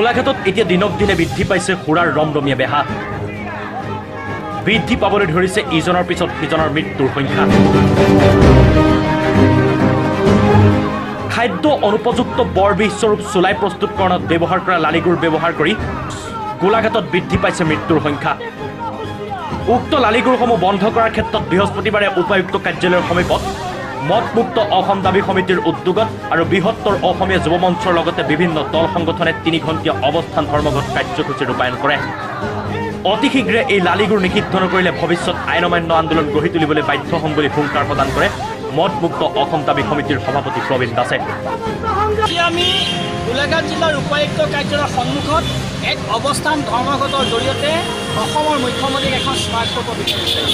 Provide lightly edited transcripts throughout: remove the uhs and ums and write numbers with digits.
গোলাঘাটত এতিয়া দিনক দিনে বৃদ্ধি পাইছে সুৰাৰ ৰমৰমীয়া বেহা বৃদ্ধি পাবলৈ ধৰিছে ইজনৰ পিছত সিজনৰ মৃত্যুৰ সংখ্যা খাদ্য অনুপযুক্ত বৰবিহস্বৰূপ চুলাই প্ৰস্তুতকৰণত ব্যৱহাৰ কৰা লালিগুৰ ব্যৱহাৰ কৰি গোলাঘাটত বৃদ্ধি পাইছে মৃত্যুৰ সংখ্যা উক্ত লালিগুৰসমূহ বন্ধ কৰাৰ ক্ষেত্ৰত বৃহস্পতিবাৰে উপায়ুক্ত কাৰ্যালয়ৰ সমীপত মদমুক্ত অসম দাবী সমিতিৰ উদ্যোগত আৰু বৃহত্তৰ অসমীয়া যুৱ মঞ্চৰ লগতে বিভিন্ন দল সংগঠনে 3 ঘণ্টীয়া অৱস্থান ধৰ্মঘট কাৰ্যসূচী ৰূপায়ণ কৰে অতি শীঘ্ৰে এই লালিগুৰ নিষিদ্ধ নকৰিলে ভৱিষ্যত আইন অমান্য আন্দোলন গঢ়ি তুলিবলৈ বাধ্য হ'ম বুলি হুংকাৰ প্ৰদান কৰে মদমুক্ত অসম দাবী সমিতিৰ সভাপতি প্ৰবীণ দাসে আমি গোলাঘাট জিলাৰ উপায়ুক্ত কাৰ্যালয়ৰ সন্মুখত এক অৱস্থান ধৰ্মঘটৰ জৰিয়তে অসমৰ মুখ্যমন্ত্ৰীক এখন স্মাৰকপত্ৰ বিচাৰিছোঁ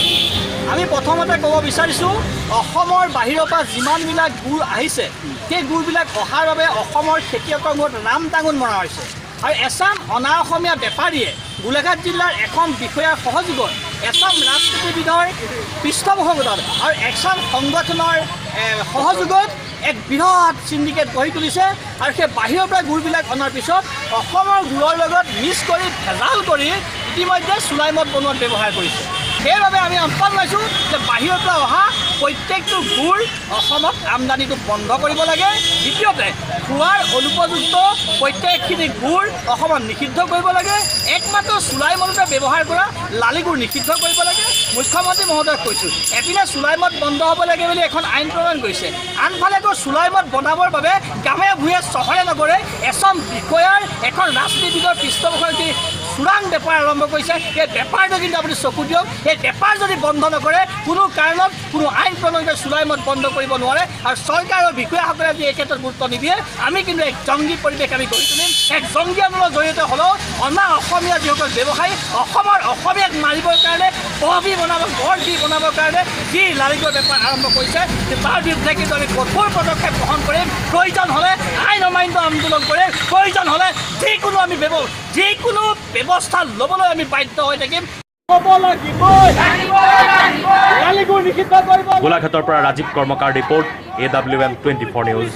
আমি প্ৰথমতে ক'ব বিচাৰিছোঁ অসমৰ বাহিৰৰ পৰা যিমানবিলাক গুড় আহিছে সেই গুড়বিলাক অহাৰ বাবে অসমৰ খেতিয়কৰ মূৰত নাম টাঙোন মৰা হৈছে আৰু এচাম অনা অসমীয়া বেপাৰীয়ে গোলাঘাট জিলাৰ এখন বিষয়াৰ সহযোগত এচাম ৰাজনীতিবিদৰ পৃষ্ঠপোষকতাত আৰু এচাম সংগঠনৰ সহযোগত এক বৃহৎ সিন্ডিকেট গঢ়ি তুলিছে আৰু সেই বাহিৰৰ পৰা গুড়বিলাক অনাৰ পিছত অসমৰ গুড়ৰ লগত মিক্স কৰি ভেজাল কৰি ইতিমধ্যে চুলাই মদ বনোৱাত ব্যৱহাৰ কৰিছে সেইবাবে আমি আহ্বান লৈছোঁ যে বাহিৰৰ পৰা অহা প্ৰত্যেকটো গুড় অসমত আমদানিটো বন্ধ কৰিব লাগে দ্বিতীয়তে খোৱাৰ অনুপযুক্ত প্ৰত্যেকখিনি গুড় অসমত নিষিদ্ধ কৰিব লাগে একমাত্ৰ চুলাই মদতে ব্যৱহাৰ কৰা লালিগুড় নিষিদ্ধ কৰিব লাগে মুখ্যমন্ত্ৰী মহোদয়ক কৈছোঁ এপিনে চুলাই মদ বন্ধ হ'ব লাগে বুলি এখন আইন প্ৰণয়ন কৰিছে আনফালে আকৌ চুলাই মদ বনাবৰ বাবে গাঁৱে ভূঞে চহৰে নগৰে এচাম বিষয়াৰ এখন ৰাজনীতিবিদৰ পৃষ্ঠপোষকতাত চোৰাং বেপাৰ আৰম্ভ কৰিছে এই বেপাৰটো কিন্তু আপুনি চকু দিয়ক এই বেপাৰ যদি বন্ধ নকৰে কোনো কাৰণত কোনো আইন প্ৰণয়ন কৰি চুলাই মদ বন্ধ কৰিব নোৱাৰে আৰু চৰকাৰৰ বিষয়াসকলে যদি এই ক্ষেত্ৰত গুৰুত্ব নিদিয়ে আমি কিন্তু এক জংগী পৰিৱেশ আমি গঢ়ি তুলিম এক জংগী আন্দোলনৰ জৰিয়তে হ'লেও অনা অসমীয়া যিসকল ব্যৱসায়ী অসমৰ অসমীয়াক মাৰিবৰ কাৰণে বৰবি বনাবৰ কাৰণে যি লালিগুৰ বেপাৰ আৰম্ভ কৰিছে তাৰ বিৰুদ্ধে কিন্তু আমি কঠোৰ পদক্ষেপ গ্ৰহণ কৰিম প্ৰয়োজন হ'লে আইন অমান্য আন্দোলন কৰিম প্ৰয়োজন হ'লে যিকোনো ব্যৱস্থা ল'বলৈ আমি বাধ্য হৈ থাকিম গোলাঘাটৰ পৰা Rajiv Karmakar report AWM 24 news